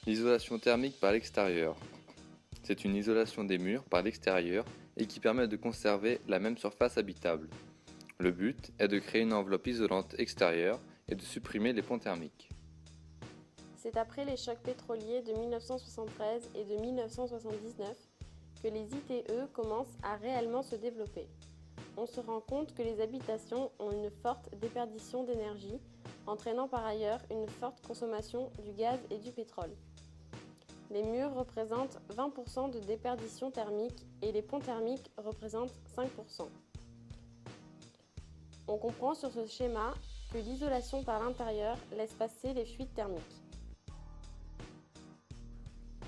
L'isolation thermique par l'extérieur. C'est une isolation des murs par l'extérieur et qui permet de conserver la même surface habitable. Le but est de créer une enveloppe isolante extérieure et de supprimer les ponts thermiques. C'est après les chocs pétroliers de 1973 et de 1979 que les ITE commencent à réellement se développer. On se rend compte que les habitations ont une forte déperdition d'énergie, entraînant par ailleurs une forte consommation du gaz et du pétrole. Les murs représentent 20% de déperdition thermique et les ponts thermiques représentent 5%. On comprend sur ce schéma que l'isolation par l'intérieur laisse passer les fuites thermiques.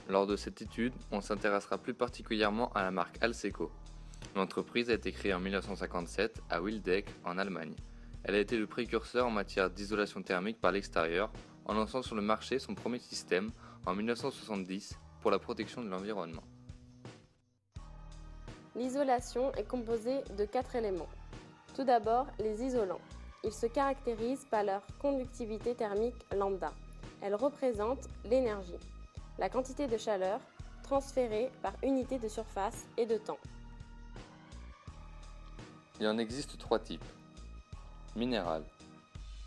Lors de cette étude, on s'intéressera plus particulièrement à la marque Alseco. L'entreprise a été créée en 1957 à Wildeck, en Allemagne. Elle a été le précurseur en matière d'isolation thermique par l'extérieur en lançant sur le marché son premier système en 1970 pour la protection de l'environnement. L'isolation est composée de 4 éléments. Tout d'abord, les isolants. Ils se caractérisent par leur conductivité thermique lambda. Elle représente l'énergie, la quantité de chaleur transférée par unité de surface et de temps. Il en existe 3 types. Minéral.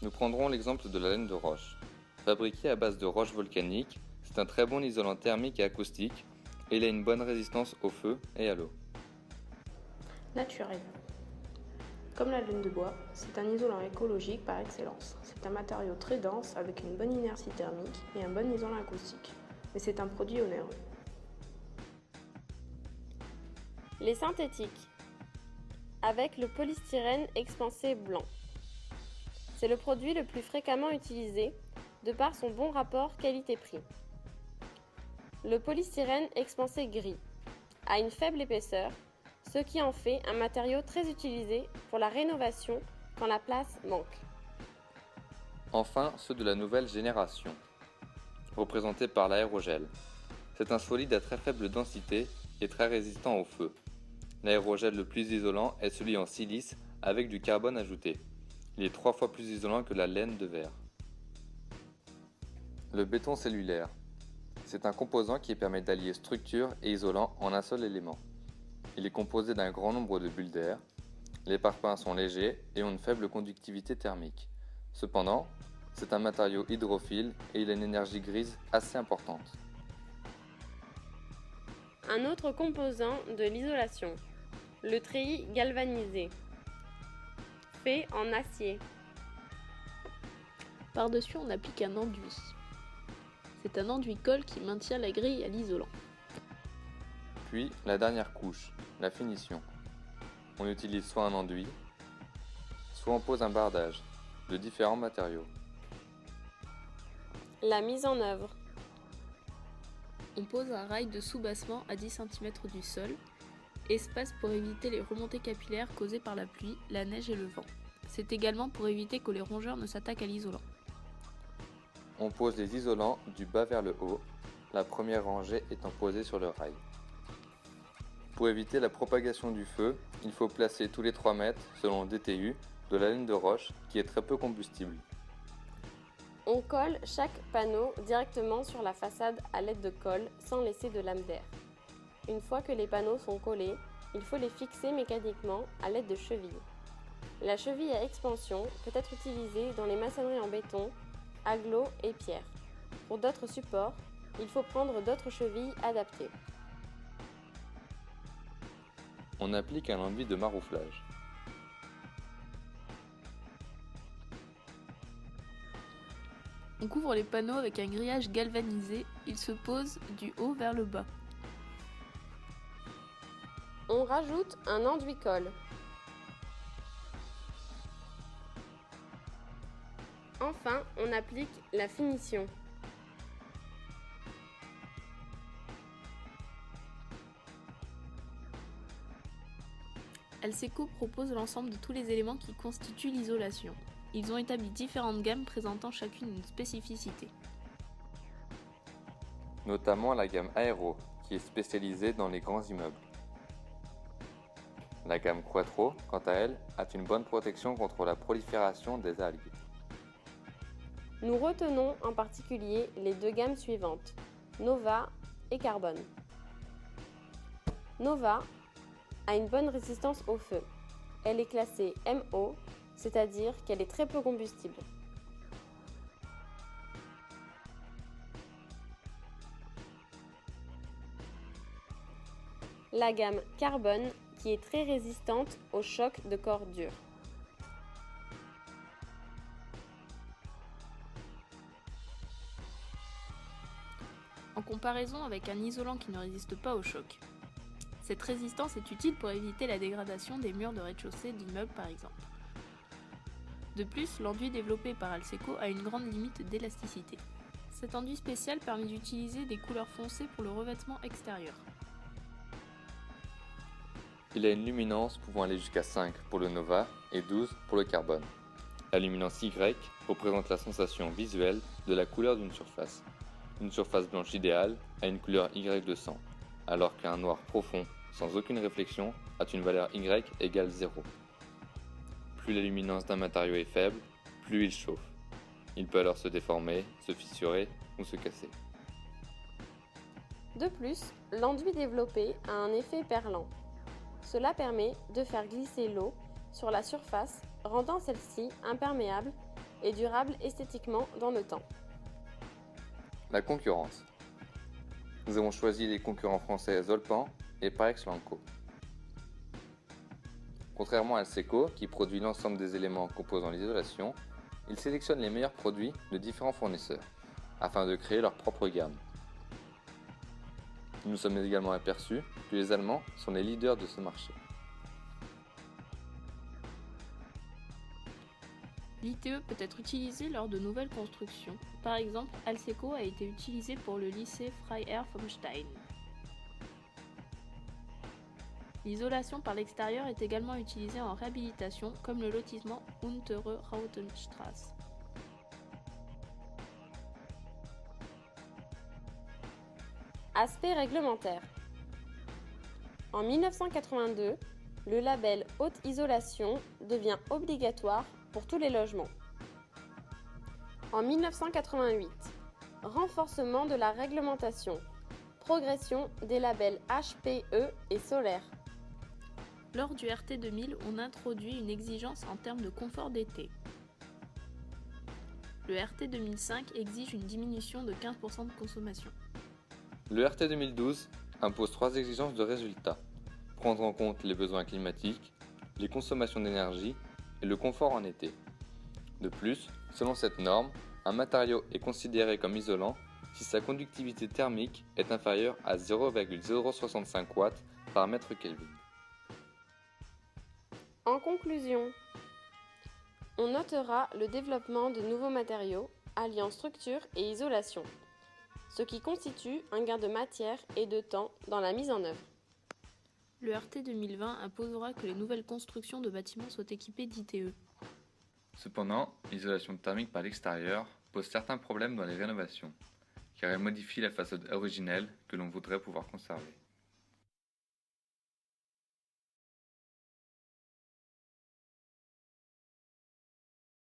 Nous prendrons l'exemple de la laine de roche. Fabriquée à base de roches volcaniques, c'est un très bon isolant thermique et acoustique et il a une bonne résistance au feu et à l'eau. Naturel. Comme la laine de bois, c'est un isolant écologique par excellence. C'est un matériau très dense avec une bonne inertie thermique et un bon isolant acoustique. Mais c'est un produit onéreux. Les synthétiques. Avec le polystyrène expansé blanc. C'est le produit le plus fréquemment utilisé de par son bon rapport qualité-prix. Le polystyrène expansé gris a une faible épaisseur, ce qui en fait un matériau très utilisé pour la rénovation quand la place manque. Enfin, ceux de la nouvelle génération, représentés par l'aérogel. C'est un solide à très faible densité et très résistant au feu. L'aérogel le plus isolant est celui en silice avec du carbone ajouté. Il est 3 fois plus isolant que la laine de verre. Le béton cellulaire. C'est un composant qui permet d'allier structure et isolant en un seul élément. Il est composé d'un grand nombre de bulles d'air. Les parpaings sont légers et ont une faible conductivité thermique. Cependant, c'est un matériau hydrophile et il a une énergie grise assez importante. Un autre composant de l'isolation, le treillis galvanisé, fait en acier. Par-dessus, on applique un enduit. C'est un enduit-colle qui maintient la grille à l'isolant. Puis, la dernière couche, la finition. On utilise soit un enduit, soit on pose un bardage de différents matériaux. La mise en œuvre. On pose un rail de soubassement à 10 cm du sol, espace pour éviter les remontées capillaires causées par la pluie, la neige et le vent. C'est également pour éviter que les rongeurs ne s'attaquent à l'isolant. On pose les isolants du bas vers le haut, la première rangée étant posée sur le rail. Pour éviter la propagation du feu, il faut placer tous les 3 mètres, selon le DTU, de la laine de roche qui est très peu combustible. On colle chaque panneau directement sur la façade à l'aide de colle sans laisser de lame d'air. Une fois que les panneaux sont collés, il faut les fixer mécaniquement à l'aide de chevilles. La cheville à expansion peut être utilisée dans les maçonneries en béton, agglos et pierre. Pour d'autres supports, il faut prendre d'autres chevilles adaptées. On applique un enduit de marouflage. On couvre les panneaux avec un grillage galvanisé, il se pose du haut vers le bas. On rajoute un enduit colle. Enfin, on applique la finition. Alseco propose l'ensemble de tous les éléments qui constituent l'isolation. Ils ont établi différentes gammes présentant chacune une spécificité. Notamment la gamme Aero, qui est spécialisée dans les grands immeubles. La gamme Quattro, quant à elle, a une bonne protection contre la prolifération des algues. Nous retenons en particulier les deux gammes suivantes. Nova et Carbone. Nova a une bonne résistance au feu. Elle est classée MO, c'est-à-dire qu'elle est très peu combustible. La gamme Carbone qui est très résistante aux chocs de corps durs. En comparaison avec un isolant qui ne résiste pas au choc. Cette résistance est utile pour éviter la dégradation des murs de rez-de-chaussée d'immeubles par exemple. De plus, l'enduit développé par Alseco a une grande limite d'élasticité. Cet enduit spécial permet d'utiliser des couleurs foncées pour le revêtement extérieur. Il a une luminance pouvant aller jusqu'à 5 pour le Nova et 12 pour le Carbone. La luminance Y représente la sensation visuelle de la couleur d'une surface. Une surface blanche idéale a une couleur Y de 100, alors qu'un noir profond, sans aucune réflexion, a une valeur Y égale 0. Plus la luminance d'un matériau est faible, plus il chauffe. Il peut alors se déformer, se fissurer ou se casser. De plus, l'enduit développé a un effet perlant. Cela permet de faire glisser l'eau sur la surface, rendant celle-ci imperméable et durable esthétiquement dans le temps. La concurrence. Nous avons choisi les concurrents français Zolpan et Parex Lanco. Contrairement à Alseco, qui produit l'ensemble des éléments composant l'isolation, ils sélectionnent les meilleurs produits de différents fournisseurs, afin de créer leur propre gamme. Nous nous sommes également aperçus que les Allemands sont les leaders de ce marché. L'ITE peut être utilisé lors de nouvelles constructions. Par exemple, Alseco a été utilisé pour le lycée Freiherr vom Stein. L'isolation par l'extérieur est également utilisée en réhabilitation, comme le lotissement Untere Rautenstraße. Aspect réglementaire. En 1982, le label Haute Isolation devient obligatoire pour tous les logements. En 1988, renforcement de la réglementation, progression des labels HPE et solaire. Lors du RT 2000, on introduit une exigence en termes de confort d'été. Le RT 2005 exige une diminution de 15% de consommation. Le RT 2012 impose 3 exigences de résultats. Prendre en compte les besoins climatiques, les consommations d'énergie et le confort en été. De plus, selon cette norme, un matériau est considéré comme isolant si sa conductivité thermique est inférieure à 0,065 watts par mètre Kelvin. En conclusion, on notera le développement de nouveaux matériaux alliant structure et isolation, ce qui constitue un gain de matière et de temps dans la mise en œuvre. Le RT 2020 imposera que les nouvelles constructions de bâtiments soient équipées d'ITE. Cependant, l'isolation thermique par l'extérieur pose certains problèmes dans les rénovations, car elle modifie la façade originelle que l'on voudrait pouvoir conserver.